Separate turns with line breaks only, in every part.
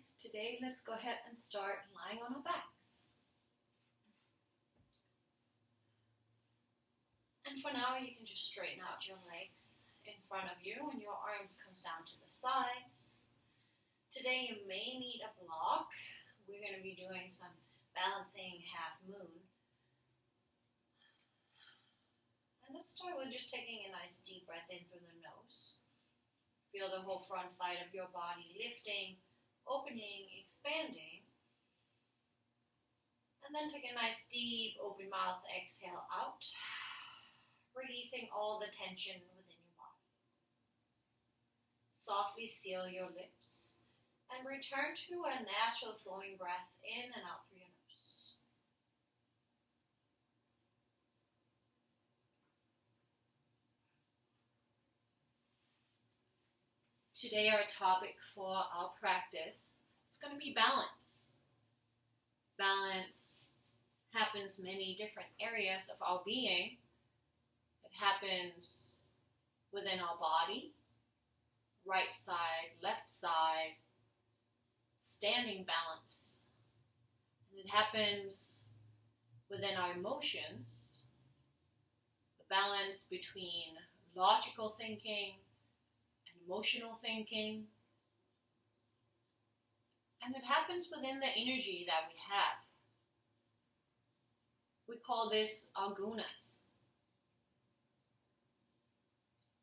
nice. Today, let's go ahead and start lying on our backs. And for now, you can just straighten out your legs in front of you and your arms comes down to the sides. Today, you may need a block. We're going to be doing some balancing half moon. And let's start with just taking a nice deep breath in through the nose. Feel the whole front side of your body lifting, opening, expanding. And then take a nice deep open mouth exhale out, releasing all the tension within your body. Softly seal your lips and return to a natural flowing breath in and out through your nose. Today our topic for our practice is going to be balance. Balance happens in many different areas of our being. It happens within our body, right side, left side, standing balance. And it happens within our emotions, the balance between logical thinking emotional thinking, and it happens within the energy that we have. We call this our gunas.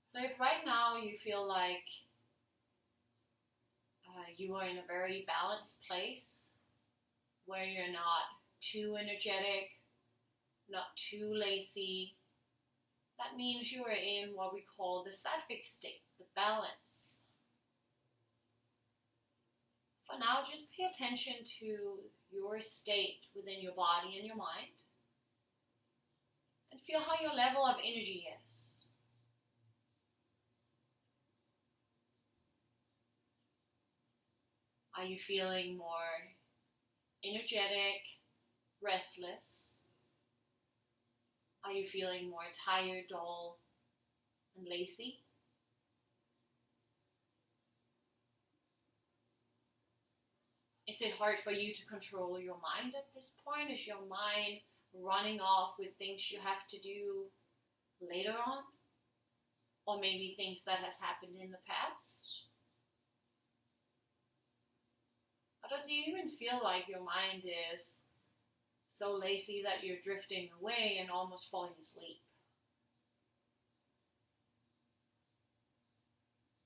So if right now you feel like you are in a very balanced place, where you're not too energetic, not too lazy, that means you are in what we call the sattvic state, the balance. For now, just pay attention to your state within your body and your mind, and feel how your level of energy is. Are you feeling more energetic, restless? Are you feeling more tired, dull, and lazy? Is it hard for you to control your mind at this point? Is your mind running off with things you have to do later on? Or maybe things that has happened in the past? Or does it even feel like your mind is so lazy that you're drifting away and almost falling asleep?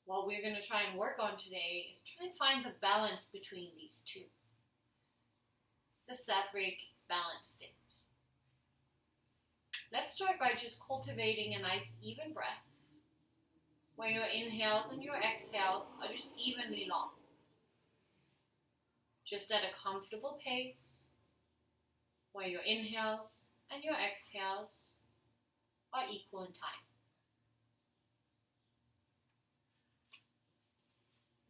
What we're going to try and work on today is try and find the balance between these two. The sattvic balance state. Let's start by just cultivating a nice even breath, where your inhales and your exhales are just evenly long. Just at a comfortable pace, where your inhales and your exhales are equal in time.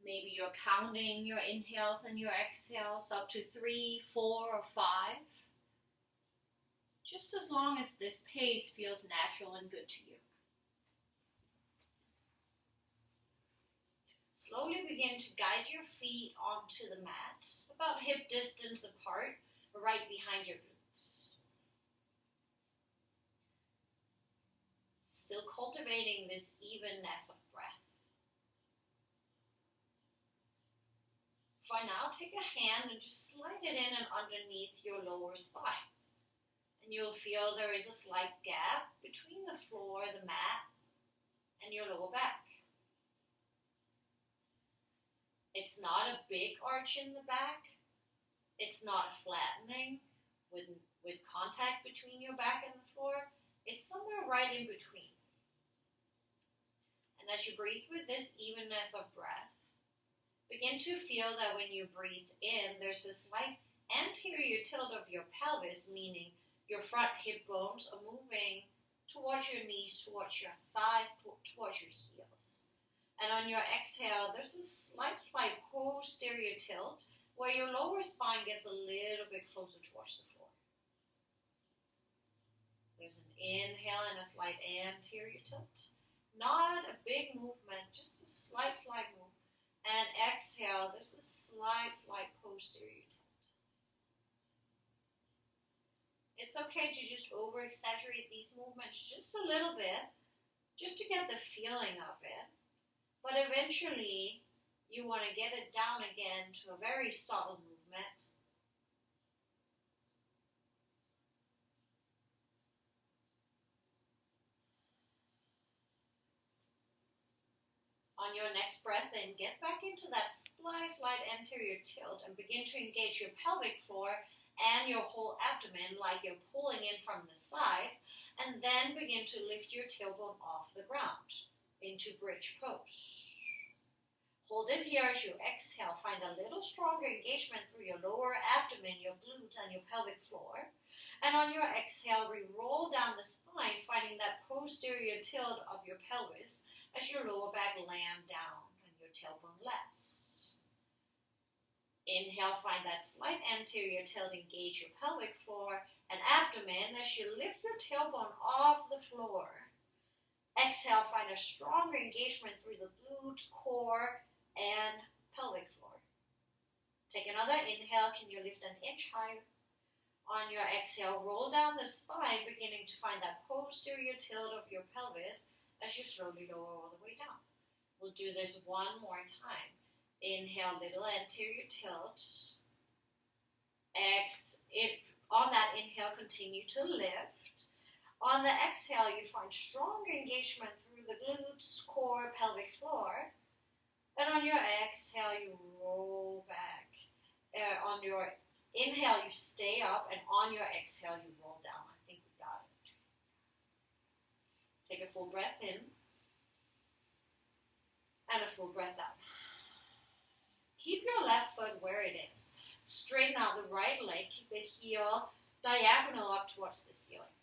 Maybe you're counting your inhales and your exhales up to 3, 4, or 5. Just as long as this pace feels natural and good to you. Slowly begin to guide your feet onto the mat, about hip distance apart, right behind your glutes. Still cultivating this evenness of breath. For now, take a hand and just slide it in and underneath your lower spine. And you'll feel there is a slight gap between the floor, the mat, and your lower back. It's not a big arch in the back. It's not flattening with contact between your back and the floor. It's somewhere right in between. And as you breathe with this evenness of breath, begin to feel that when you breathe in, there's a slight anterior tilt of your pelvis, meaning your front hip bones are moving towards your knees, towards your thighs, towards your heels. And on your exhale, there's a slight posterior tilt where your lower spine gets a little bit closer towards the floor. There's an inhale and a slight anterior tilt. Not a big movement, just a slight move. And exhale, there's a slight posterior tilt. It's okay to just over-exaggerate these movements just a little bit, just to get the feeling of it. But eventually, you want to get it down again to a very subtle movement. On your next breath in, get back into that slight anterior tilt and begin to engage your pelvic floor and your whole abdomen like you're pulling in from the sides, and then begin to lift your tailbone off the ground into bridge pose. Hold it here as you exhale. Find a little stronger engagement through your lower abdomen, your glutes, and your pelvic floor. And on your exhale, re-roll down the spine, finding that posterior tilt of your pelvis as your lower back land down and your tailbone less. Inhale, find that slight anterior tilt, engage your pelvic floor and abdomen as you lift your tailbone off the floor. Exhale, find a stronger engagement through the glutes, core, and pelvic floor. Take another inhale. Can you lift an inch higher? On your exhale, roll down the spine, beginning to find that posterior tilt of your pelvis as you slowly lower all the way down. We'll do this one more time. Inhale, little anterior tilt. On that inhale, continue to lift. On the exhale, you find strong engagement through the glutes, core, pelvic floor. And on your exhale, you roll back. On your inhale, you stay up, and on your exhale, you roll down. I think we got it. Take a full breath in, and a full breath out. Keep your left foot where it is. Straighten out the right leg. Keep the heel diagonal up towards the ceiling.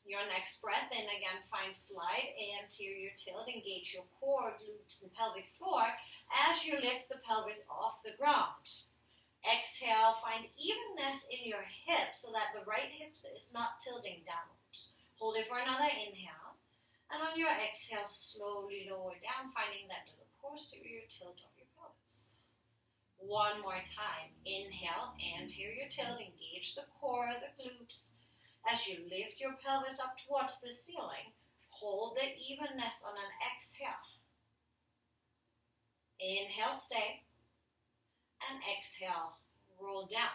Your next breath in, again, find slight anterior tilt. Engage your core, glutes, and pelvic floor as you lift the pelvis off the ground. Exhale, find evenness in your hips so that the right hip is not tilting downwards. Hold it for another inhale. And on your exhale, slowly lower down, finding that little posterior tilt of your pelvis. One more time. Inhale, anterior tilt. Engage the core, the glutes. As you lift your pelvis up towards the ceiling, hold the evenness on an exhale. Inhale, stay. And exhale, roll down.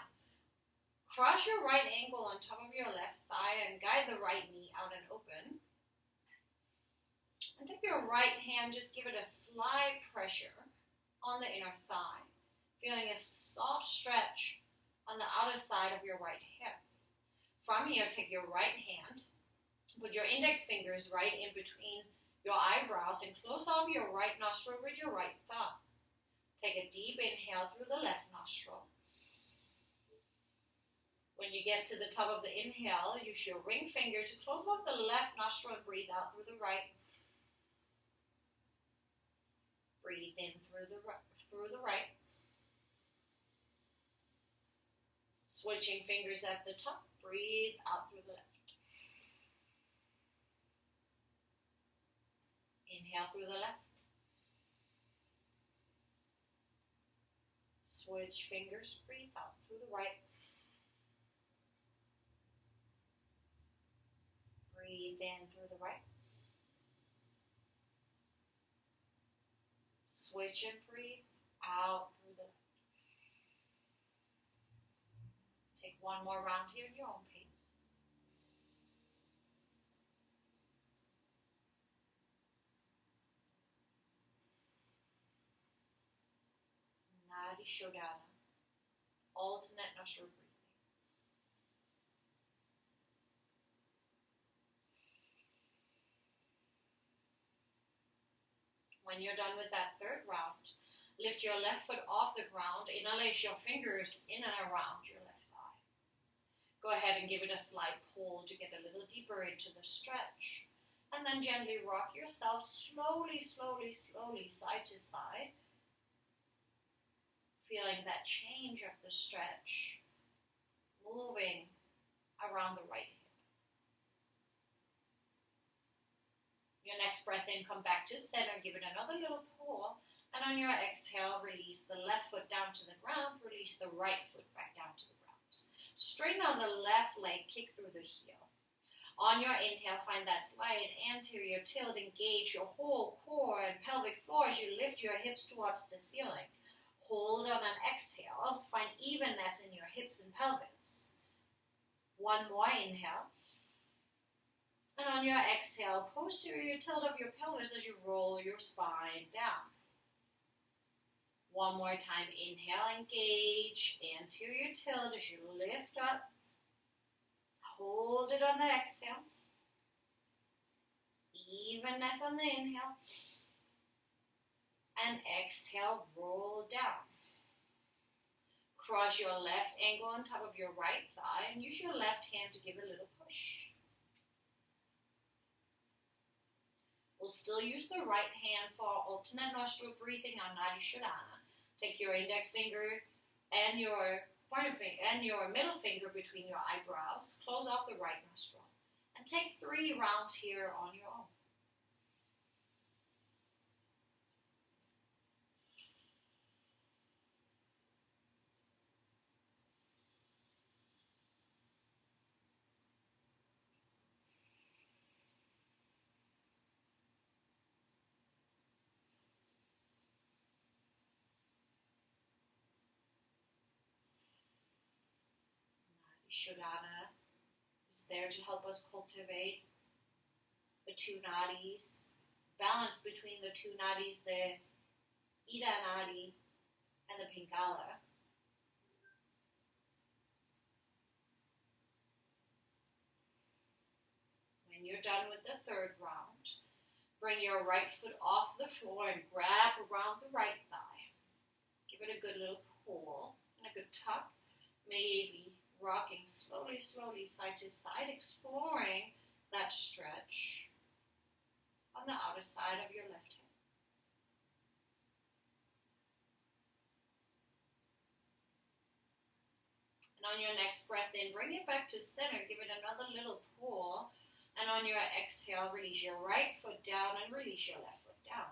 Cross your right ankle on top of your left thigh and guide the right knee out and open. And take your right hand, just give it a slight pressure on the inner thigh, feeling a soft stretch on the outer side of your right hip. From here, take your right hand, put your index fingers right in between your eyebrows and close off your right nostril with your right thumb. Take a deep inhale through the left nostril. When you get to the top of the inhale, use your ring finger to close off the left nostril and breathe out through the right. Breathe in through the right. Switching fingers at the top. Breathe out through the left. Inhale through the left. Switch fingers. Breathe out through the right. Breathe in through the right. Switch and breathe out through the left. Take one more round here in your own pace. Nadi Shodhana, alternate nostril breathing. When you're done with that third round, lift your left foot off the ground, interlace your fingers in and around your left thigh. Go ahead and give it a slight pull to get a little deeper into the stretch. And then gently rock yourself slowly, side to side. Feeling that change of the stretch, moving around the right hip. Your next breath in, come back to center, give it another little pull. And on your exhale, release the left foot down to the ground, release the right foot back down to the ground. Straighten on the left leg, kick through the heel. On your inhale, find that slight anterior tilt, engage your whole core and pelvic floor as you lift your hips towards the ceiling. Hold on an exhale, find evenness in your hips and pelvis. One more inhale. And on your exhale, posterior tilt of your pelvis as you roll your spine down. One more time, inhale, engage, anterior tilt as you lift up. Hold it on the exhale. Evenness on the inhale. And exhale, roll down. Cross your left ankle on top of your right thigh and use your left hand to give a little push. We'll still use the right hand for alternate nostril breathing on Nadi Shodhana. Take your index finger and your pointer finger and your middle finger between your eyebrows. Close off the right nostril. And take 3 rounds here on your own. Shodhana is there to help us cultivate the 2 nadis, balance between the 2 nadis, the Ida nadi and the Pingala. When you're done with the 3rd round, bring your right foot off the floor and grab around the right thigh. Give it a good little pull and a good tuck, maybe rocking slowly, side to side, exploring that stretch on the outer side of your left hip. And on your next breath in, bring it back to center, give it another little pull, and on your exhale, release your right foot down and release your left foot down.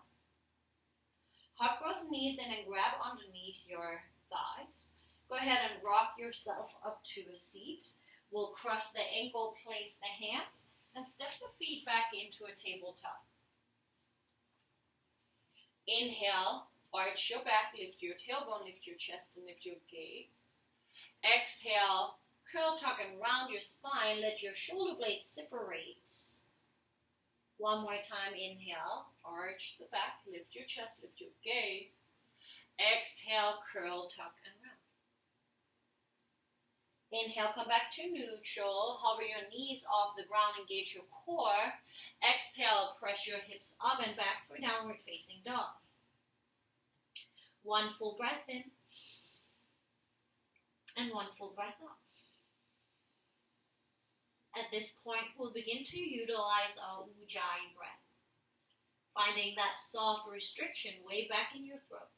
Hug both knees in and grab underneath your thighs. Go ahead and rock yourself up to a seat. We'll cross the ankle, place the hands, and step the feet back into a tabletop. Inhale, arch your back, lift your tailbone, lift your chest, and lift your gaze. Exhale, curl, tuck, and round your spine. Let your shoulder blades separate. One more time, inhale, arch the back, lift your chest, lift your gaze. Exhale, curl, tuck, and round. Inhale, come back to neutral. Hover your knees off the ground, engage your core. Exhale, press your hips up and back for downward facing dog. One full breath in. And one full breath out. At this point, we'll begin to utilize our Ujjayi breath, finding that soft restriction way back in your throat.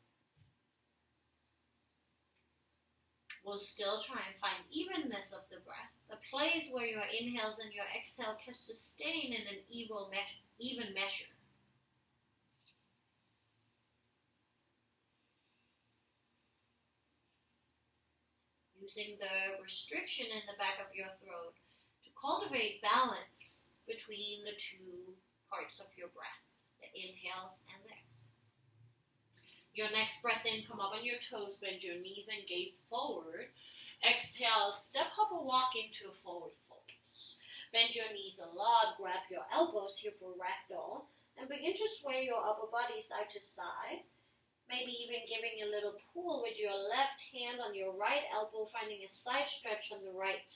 We'll still try and find evenness of the breath, a place where your inhales and your exhale can sustain in an even measure. Using the restriction in the back of your throat to cultivate balance between the 2 parts of your breath, the inhales and the exhales. Your next breath in, come up on your toes, bend your knees and gaze forward. Exhale, step, hop, or walk into a forward fold. Bend your knees a lot, grab your elbows here for ragdoll, and begin to sway your upper body side to side. Maybe even giving a little pull with your left hand on your right elbow, finding a side stretch on the right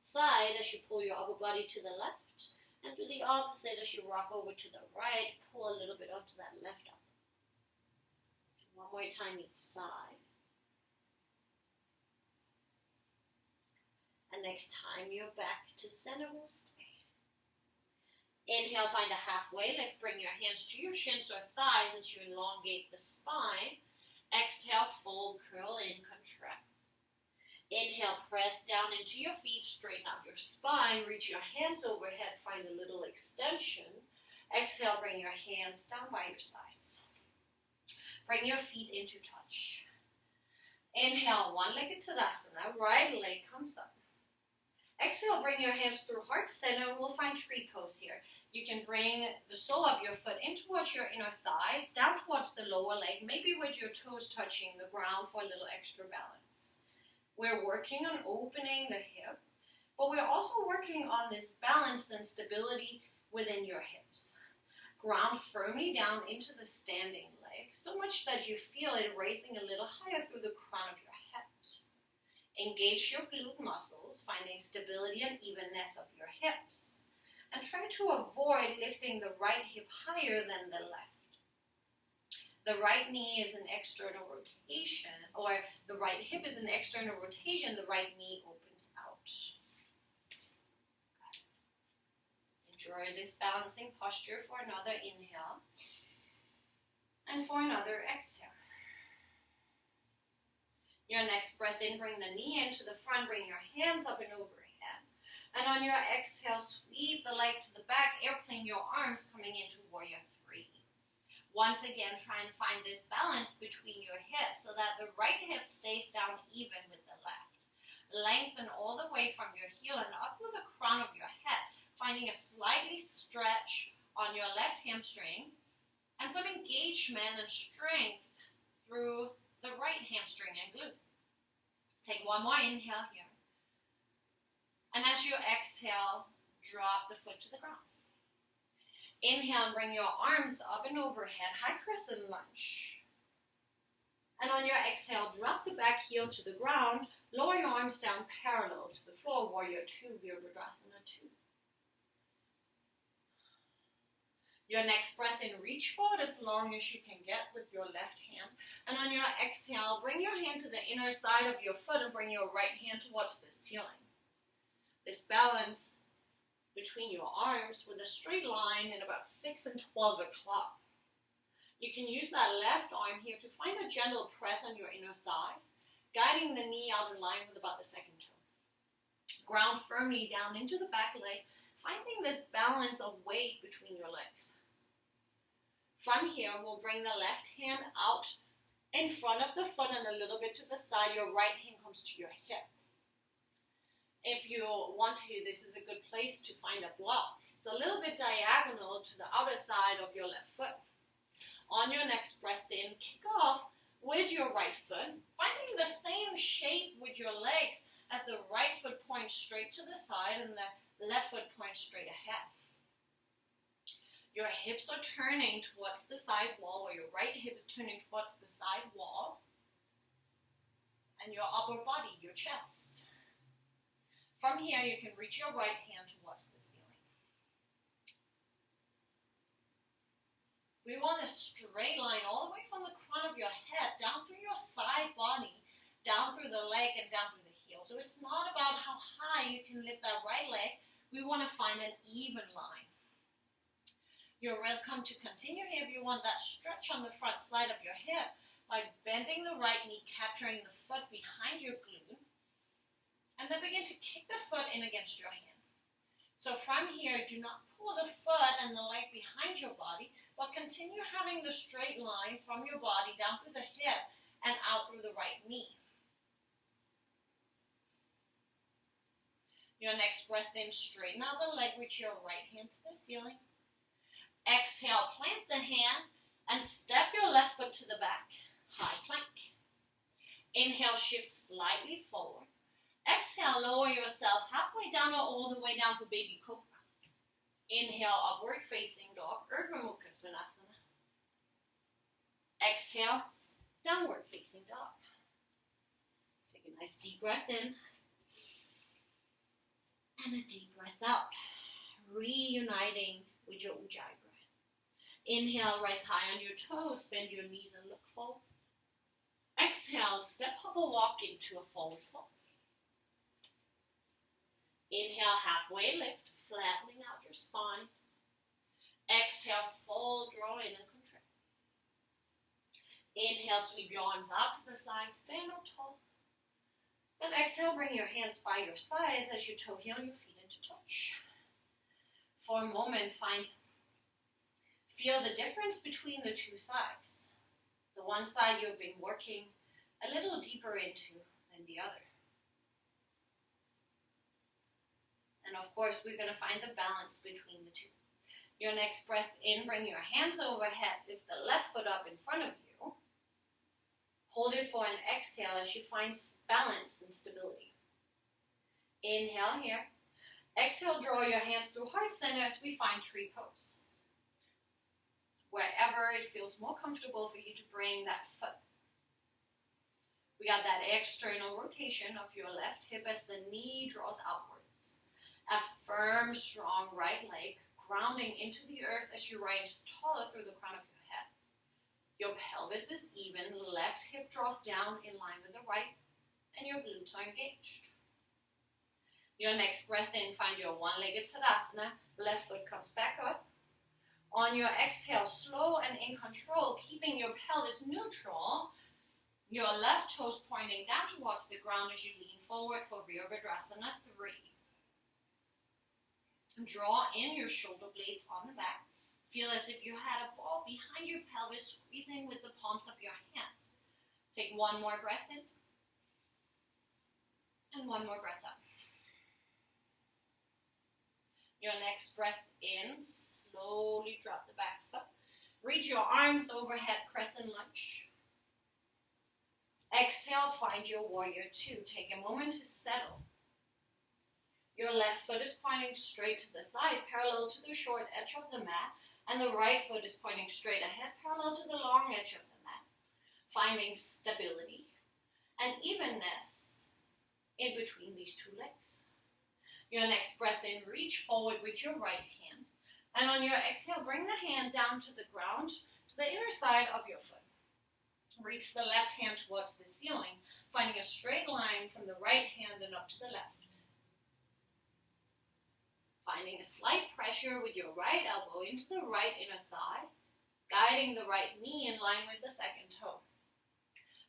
side as you pull your upper body to the left, and do the opposite as you rock over to the right, pull a little bit onto that left elbow. One more time each side. And next time you're back to center, we'll stay. Inhale, find a halfway lift. Bring your hands to your shins or thighs as you elongate the spine. Exhale, fold, curl in, contract. Inhale, press down into your feet, straighten out your spine, reach your hands overhead, find a little extension. Exhale, bring your hands down by your sides. Bring your feet into touch. Inhale, one-legged Tadasana, right leg comes up. Exhale, bring your hands through heart center, and we'll find tree pose here. You can bring the sole of your foot in towards your inner thighs, down towards the lower leg, maybe with your toes touching the ground for a little extra balance. We're working on opening the hip, but we're also working on this balance and stability within your hips. Ground firmly down into the standing leg, so much that you feel it raising a little higher through the crown of your head. Engage your glute muscles, finding stability and evenness of your hips. And try to avoid lifting the right hip higher than the left. The right knee is an external rotation, or the right hip is an external rotation, the right knee opens out. Enjoy this balancing posture for another inhale and for another exhale. Your next breath in, bring the knee into the front, bring your hands up and overhead. And on your exhale, sweep the leg to the back, airplane your arms coming into warrior three. Once again, try and find this balance between your hips so that the right hip stays down even with the left. Lengthen all the way from your heel and up to the crown of your head, finding a slightly stretch on your left hamstring and some engagement and strength through the right hamstring and glute. Take one more inhale here. And as you exhale, drop the foot to the ground. Inhale, bring your arms up and overhead, high crescent lunge. And on your exhale, drop the back heel to the ground, lower your arms down parallel to the floor, warrior two, Virabhadrasana 2. Your next breath in, reach forward as long as you can get with your left hand. And on your exhale, bring your hand to the inner side of your foot and bring your right hand towards the ceiling. This balance between your arms with a straight line in about 6 and 12 o'clock. You can use that left arm here to find a gentle press on your inner thighs, guiding the knee out in line with about the second toe. Ground firmly down into the back leg, finding this balance of weight between your legs. From here, we'll bring the left hand out in front of the foot and a little bit to the side. Your right hand comes to your hip. If you want to, this is a good place to find a block. It's a little bit diagonal to the outer side of your left foot. On your next breath in, kick off with your right foot, finding the same shape with your legs as the right foot points straight to the side and the left foot points straight ahead. Your hips are turning towards the side wall, or your right hip is turning towards the side wall. And your upper body, your chest. From here, you can reach your right hand towards the ceiling. We want a straight line all the way from the crown of your head, down through your side body, down through the leg, and down through the heel. So it's not about how high you can lift that right leg. We want to find an even line. You're welcome to continue here if you want that stretch on the front side of your hip by bending the right knee, capturing the foot behind your glute, and then begin to kick the foot in against your hand. So from here, do not pull the foot and the leg behind your body, but continue having the straight line from your body down through the hip and out through the right knee. Your next breath in, straighten out the leg with your right hand to the ceiling. Exhale, plant the hand and step your left foot to the back. High plank. Inhale, shift slightly forward. Exhale, lower yourself halfway down or all the way down for baby cobra. Inhale, upward facing dog, Urdhva Mukha Svanasana. Exhale, downward facing dog. Take a nice deep breath in. And a deep breath out. Reuniting with your Ujjayi breath. Inhale, rise high on your toes, bend your knees and look forward. Exhale, step, hop, or walk into a forward fold. Inhale, halfway lift, flattening out your spine. Exhale, fold, draw in and contract. Inhale, sweep your arms out to the side, stand up tall. Then exhale, bring your hands by your sides as you toe heel your feet into touch. For a moment, feel the difference between the two sides. the one side you've been working a little deeper into than the other. And of course, we're going to find the balance between the two. Your next breath in, bring your hands overhead, lift the left foot up in front of you. Hold it for an exhale as you find balance and stability. Inhale here. Exhale, draw your hands through heart center as we find tree pose. Wherever it feels more comfortable for you to bring that foot. We got that external rotation of your left hip as the knee draws outwards. A firm, strong right leg grounding into the earth as you rise taller through the crown of your head. Your pelvis is even, left hip draws down in line with the right, and your glutes are engaged. Your next breath in, find your one-legged Tadasana, left foot comes back up. On your exhale, slow and in control, keeping your pelvis neutral, your left toes pointing down towards the ground as you lean forward for Virabhadrasana 3. Draw in your shoulder blades on the back. Feel as if you had a ball behind your pelvis, squeezing with the palms of your hands. Take one more breath in. And one more breath out. Your next breath in, slowly drop the back foot. Reach your arms overhead, crescent lunge. Exhale, find your warrior 2. Take a moment to settle. Your left foot is pointing straight to the side, parallel to the short edge of the mat, and the right foot is pointing straight ahead, parallel to the long edge of the mat. Finding stability and evenness in between these two legs. Your next breath in, reach forward with your right hand, and on your exhale, bring the hand down to the ground, to the inner side of your foot. Reach the left hand towards the ceiling, finding a straight line from the right hand and up to the left. Finding a slight pressure with your right elbow into the right inner thigh, guiding the right knee in line with the second toe.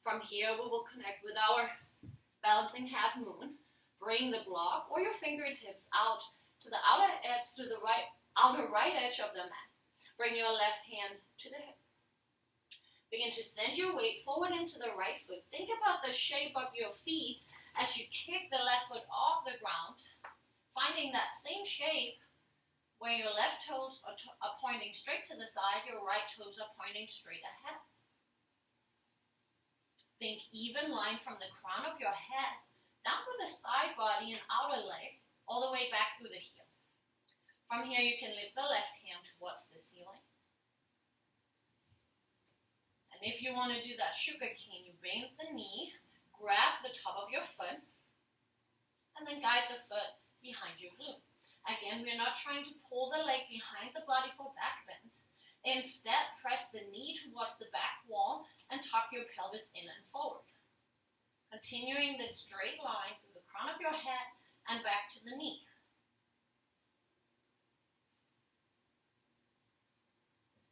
From here, we will connect with our balancing half moon. Bring the block or your fingertips out to the outer edge, to the outer right edge of the mat. Bring your left hand to the hip. Begin to send your weight forward into the right foot. Think about the shape of your feet as you kick the left foot off the ground, finding that same shape where your left toes are pointing straight to the side, your right toes are pointing straight ahead. Think even line from the crown of your head down through the side body and outer leg, all the way back through the heel. From here, you can lift the left hand towards the ceiling. And if you want to do that sugar cane, you bend the knee, grab the top of your foot, and then guide the foot behind your glute. Again, we're not trying to pull the leg behind the body for back bend. Instead, press the knee towards the back wall and tuck your pelvis in and forward. Continuing this straight line through the crown of your head and back to the knee.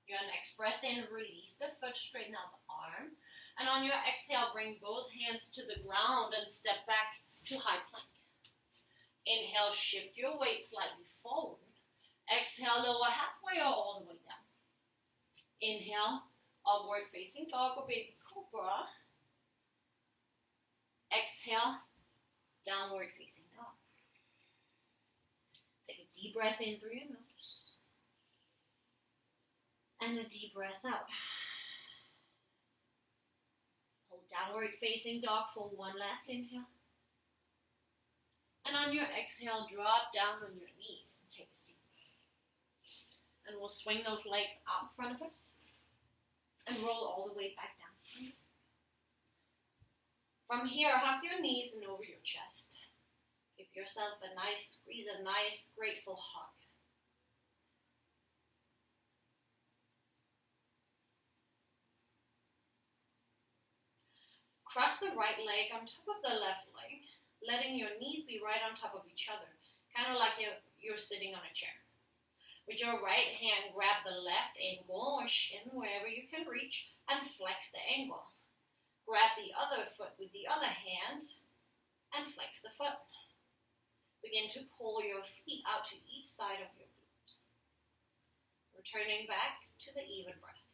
Your next breath in, release the foot, straighten out the arm. And on your exhale, bring both hands to the ground and step back to high plank. Inhale, shift your weight slightly forward. Exhale, lower halfway or all the way down. Inhale, upward facing dog or baby cobra. Exhale, downward facing dog. Take a deep breath in through your nose. And a deep breath out. Hold downward facing dog for one last inhale. And on your exhale, drop down on your knees and take a seat. And we'll swing those legs out in front of us and roll all the way back down. From here, hug your knees and over your chest. Give yourself a nice squeeze, a nice, grateful hug. Cross the right leg on top of the left leg, letting your knees be right on top of each other, kind of like you're sitting on a chair. With your right hand, grab the left ankle or shin, wherever you can reach, and flex the ankle. Grab the other foot with the other hand and flex the foot. Begin to pull your feet out to each side of your glutes. Returning back to the even breath.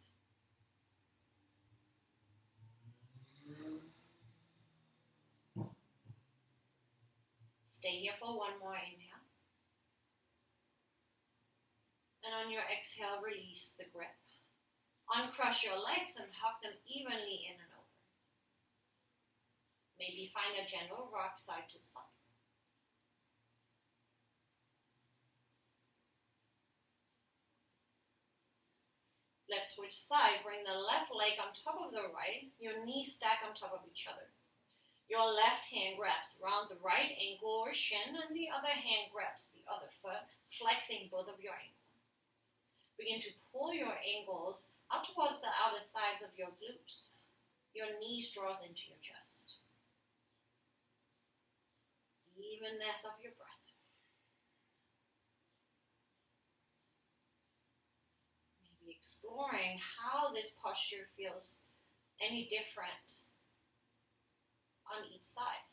Stay here for one more inhale. And on your exhale, release the grip. Uncross your legs and hug them evenly in and over. Maybe find a gentle rock side to side. Let's switch side. Bring the left leg on top of the right. Your knees stack on top of each other. Your left hand grabs around the right ankle or shin, and the other hand grabs the other foot, flexing both of your ankles. Begin to pull your ankles out towards the outer sides of your glutes. Your knees draws into your chest. Evenness of your breath. Maybe exploring how this posture feels any different on each side.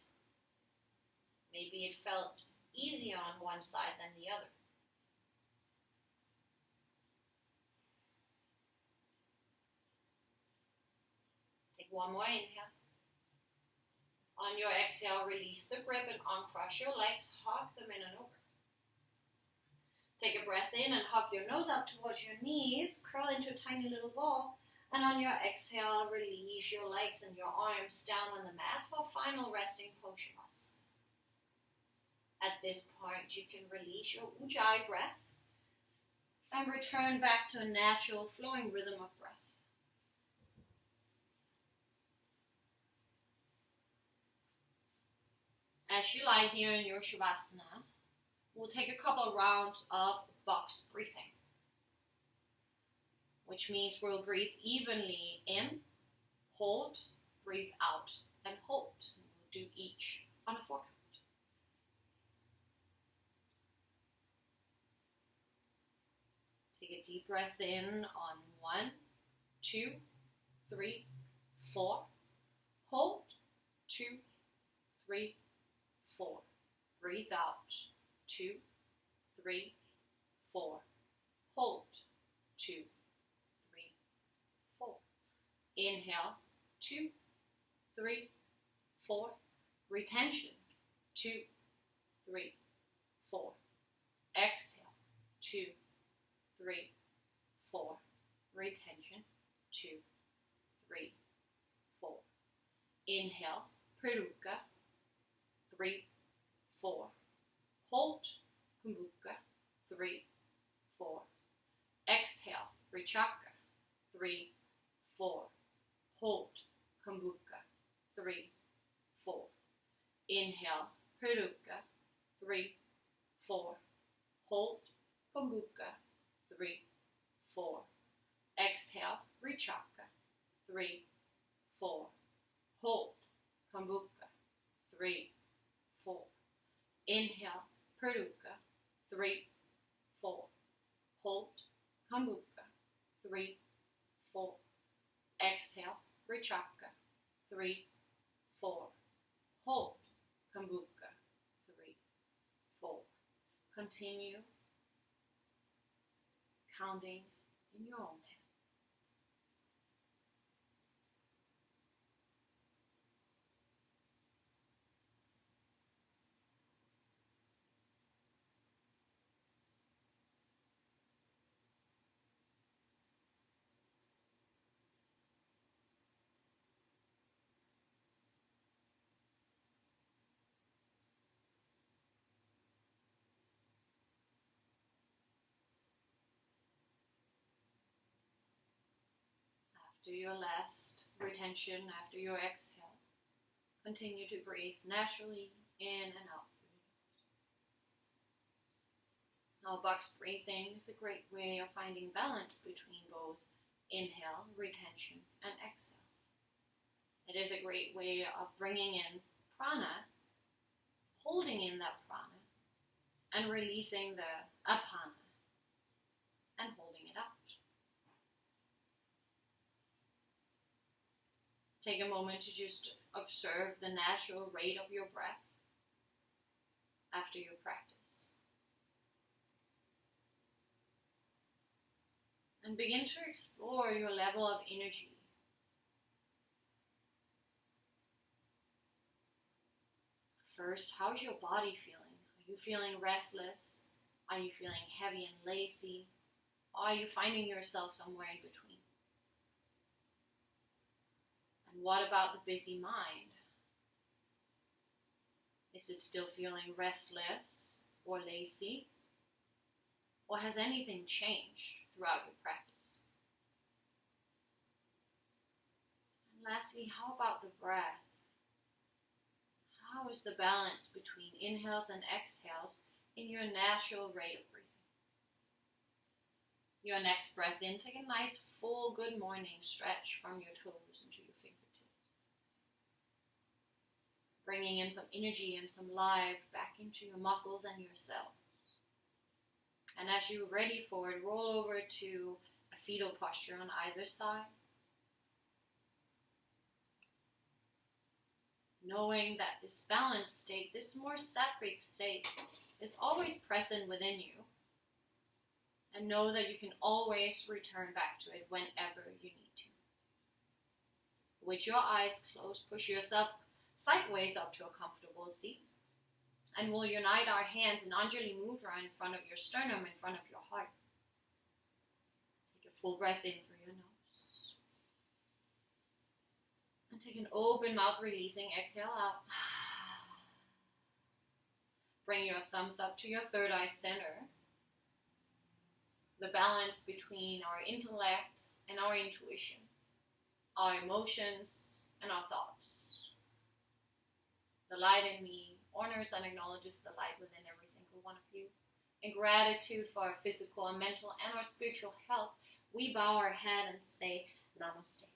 Maybe it felt easier on one side than the other. Take one more inhale. On your exhale, release the grip and uncross your legs, hug them in and over. Take a breath in and hug your nose up towards your knees, curl into a tiny little ball. And on your exhale, release your legs and your arms down on the mat for final resting pose. At this point, you can release your Ujjayi breath and return back to a natural flowing rhythm of breath. As you lie here in your Shavasana, we'll take a couple rounds of box breathing, which means we'll breathe evenly in, hold, breathe out, and hold. We'll do each on a 4 count. Take a deep breath in on 1, 2, 3, 4. Hold, 2, 3, 4. Breathe out, 2, 3, 4. Hold, 2, 3, 4. Inhale, 2, 3, 4. Retention, 2, 3, 4. Exhale, 2, 3, 4. Retention, 2, 3, 4. Inhale, Piruka, 3, 4. Hold, Kumbhuka, 3, 4. Exhale, Vrichaka, 3, 4. Hold, Kumbhuka, 3, 4. Inhale, Piruka, 3, 4. Hold, Kumbhuka, 3, 4. Exhale, Vrichaka, 3, 4. Hold, Kumbhuka, 3, 4. Inhale, Piruka, 3, 4. Hold, Kumbhuka, 3, 4. Exhale, Vrichaka, 3, 4. Hold, Kumbhuka, 3, 4. Continue counting in your own head. After your last retention, after your exhale, continue to breathe naturally in and out through the nose. Now, box breathing is a great way of finding balance between both inhale, retention, and exhale. It is a great way of bringing in prana, holding in that prana, and releasing the apana, and holding it out. Take a moment to just observe the natural rate of your breath after your practice. And begin to explore your level of energy. first, how's your body feeling? Are you feeling restless? Are you feeling heavy and lazy? Or are you finding yourself somewhere in between? And what about the busy mind? Is it still feeling restless or lazy? Or has anything changed throughout your practice? And lastly, how about the breath? How is the balance between inhales and exhales in your natural rate of breathing? Your next breath in, take a nice full good morning stretch from your toes into your fingertips. Bringing in some energy and some life back into your muscles and your cells. And as you're ready for it, roll over to a fetal posture on either side. Knowing that this balanced state, this more sattvic state, is always present within you. And know that you can always return back to it whenever you need to. With your eyes closed, push yourself sideways up to a comfortable seat. And we'll unite our hands in Anjali Mudra in front of your sternum, in front of your heart. Take a full breath in through your nose. And take an open mouth, releasing. Exhale out. Bring your thumbs up to your third eye center. The balance between our intellect and our intuition, our emotions and our thoughts. The light in me honors and acknowledges the light within every single one of you. In gratitude for our physical, our mental, and our spiritual health, we bow our head and say Namaste.